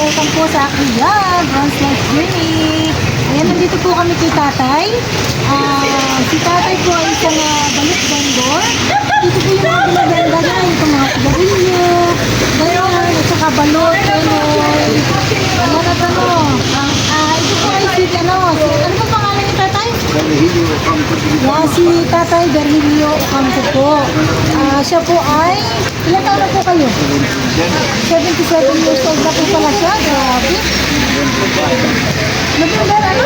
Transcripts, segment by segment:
welcome po sa aking vlog, Ron's Life Journey. Ayan, nandito po kami kay tatay. Si tatay po ay isang balut vendor. Dito po yung mga binabenda niya, itong mga sigarilyo, ganyan, at saka balot, enoy. Ayan at ano. Ito po ay si, ano po pangalan ni tatay? Yan, si tatay Berhilio Ocampo po. Siya po ay, ilan taon na po kayo? 77 years old na po pala siya. Grabe. November, ano?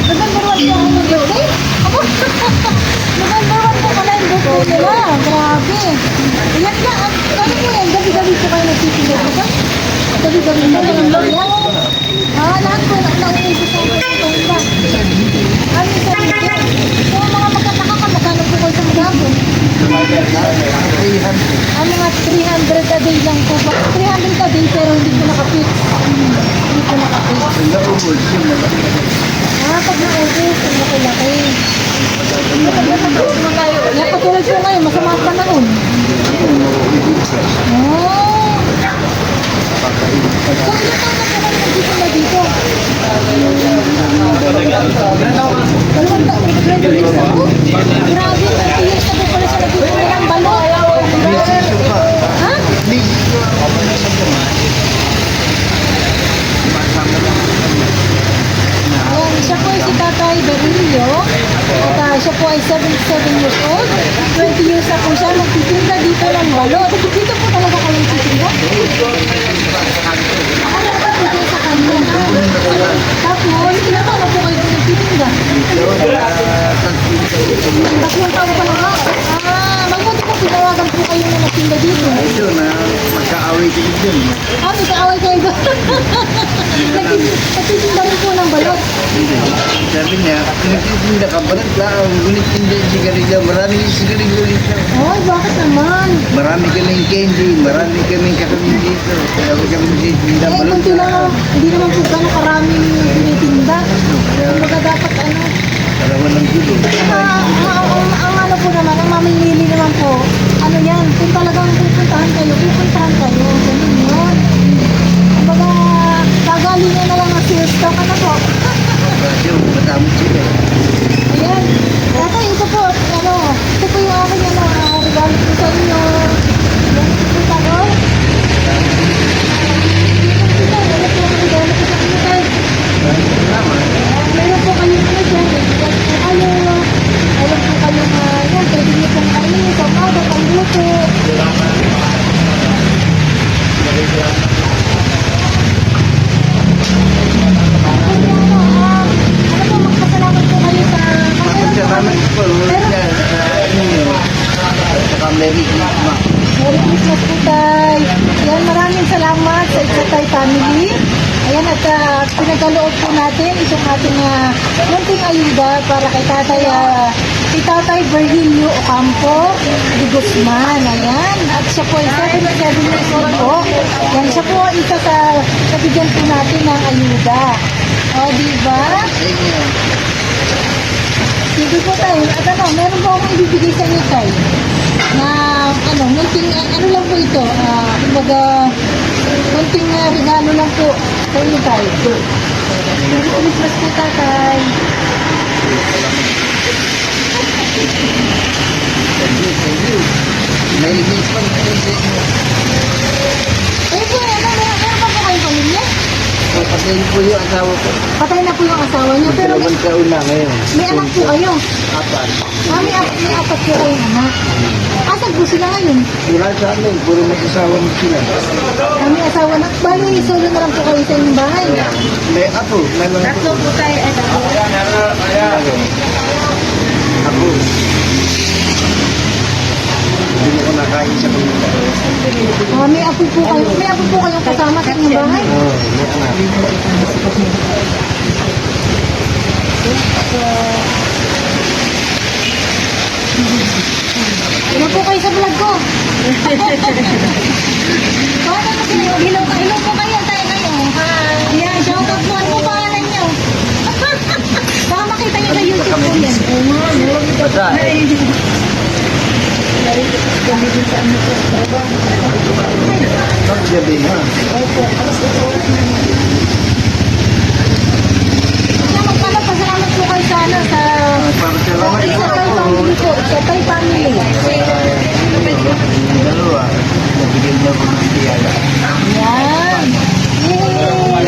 November 1 po ang birthday? Ako? November 1 po pala yung birthday nila. Grabe. Iyan na. Ano po yan? Gabi-gabi po kayo nagsisigil ko ba? Gabi-gabi na lang lang yan. Lahat po. Nauumpos ang birthday ba? Ano sa birthday? So, mga magkataka, magkano po kayo sa magabon? Mga 300 a day lang po ba? 300 a day pero hindi ko nakapit. Hindi ko nakapit. Pag na-ubos, ang laki-laki. Katulad po ngayon, masama ang panahon. So, ilan taon na po kayo nandito na dito? 2 years na po? Grabe, 2 years na po pala siya nagtutulong ng balot. Ha? Ayan, siya po ay si Tatay Berhilio. At siya po ay 77 years old. 20 years na po siya magtitinda dito ng balot. Dito po talaga kayo nagtitinda? Ano ba po dito sa kanya? Tapos, ilan taon na po kayo nagtitinda? 3 taon pa lang ako. Magbuti po pinawagan po kayo na nagtinda dito. Ito na magkaaway kayo dyan. Magkaaway kayo doon. Nagtitinda rin po ng balot. Sabi niya, nagtitinda ka ba lang? Ngunit hindi sigarilyo. Maraming sigarilyo dito. Ay, bakit naman? Marami kaming candy, marami kaming kakamin dito. Kaya huwag kami nagtitinda Eh, balot. kunti lang, hindi naman po gano'ng karaming tinitinda. Kumbaga dapat ano. Karawan ng gulo. Ang ano po naman, ang mamimili naman po, ano yan, kung talagang pupuntahan kayo. Ganun yun. Kumbaga, kagalingan na lang ang sales stock, ano po. Radyo, matamit sila. Ayan. Tatay, ito po, ano, ito po yung aking regalo po sa inyo. Yan po tayo. Meron po kayong ano dyan, meron po kayong yan, pwede nyo pong kainin, pamada, pangluto. Ano po, magpasalamat po kayo sa Salamat po. Saka Merry Christmas. Merry Christmas po, Tay. Yan, maraming salamat sa Itatay family. Ayan, at pinagaloob po natin itong ating munting ayuda para kay Tatay Berhilio Ocampo de Guzman. Ayan, at siya po ay 77 years old po. Yan, siya po isa sa nabigyan po natin ng ayuda. O, diba? Sige po tayo. At ano, meron po akong ibibigay sa inyo tayo. Na, ano, munting, ano lang po ito. Kumbaga, munting regalo lang po sa inyo tayo. Merry Christmas po, tatay. Thank you. Merry Christmas. Ayun po, meron pa po kayong pamilya? Patay po yung asawa ko. Patay na po yung asawa niyo, pero Dalawang taon na ngayon. may anak po kayo. Apat. May apat po kayong anak. Asan po sila ngayon? Wala sa amin. Puro mag-asawa mo sila. May asawa na. Bali, solo na lang po kayo sa inyong bahay. May apo. May mga Tatlo po tayo. Ako. Hindi mo ko nakain sa pinita. May apo po kayo. May apo po kayong kasama sa inyong bahay. Oo, may anak. Ano po kayo sa vlog ko? Paano po kayo? Hello po kayo. Tayo kayo. Yan, shoutout po. Ano po pangalan niyo? Baka makita niyo sa YouTube po yan. Basta. Ay, Gabi na. Opo. Kaya magpala, pasalamat po kayo sa ano, sa Salamat isa po. tayo family po. Isa tayo family. Dalawa. Nabigyan na ko ng tiyala. Yan. Yay!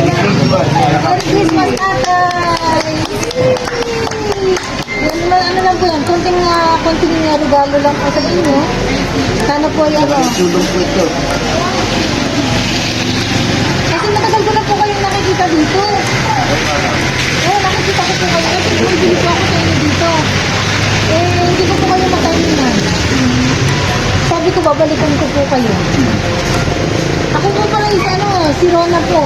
Merry Christmas, tatay! Yan naman, ano lang po yan, konting regalo lang po sa inyo. Sana po ay ano. Tulong po ito. Kasi matagal ko na po kayong nakikita dito. Oo, nakikita ko po kayo. Kasi bumibili po ako sa inyo dito. Hindi ko po kayo makaininan. Sabi ko, babalikan ko po kayo. Ako po pala is ano, si Rona po.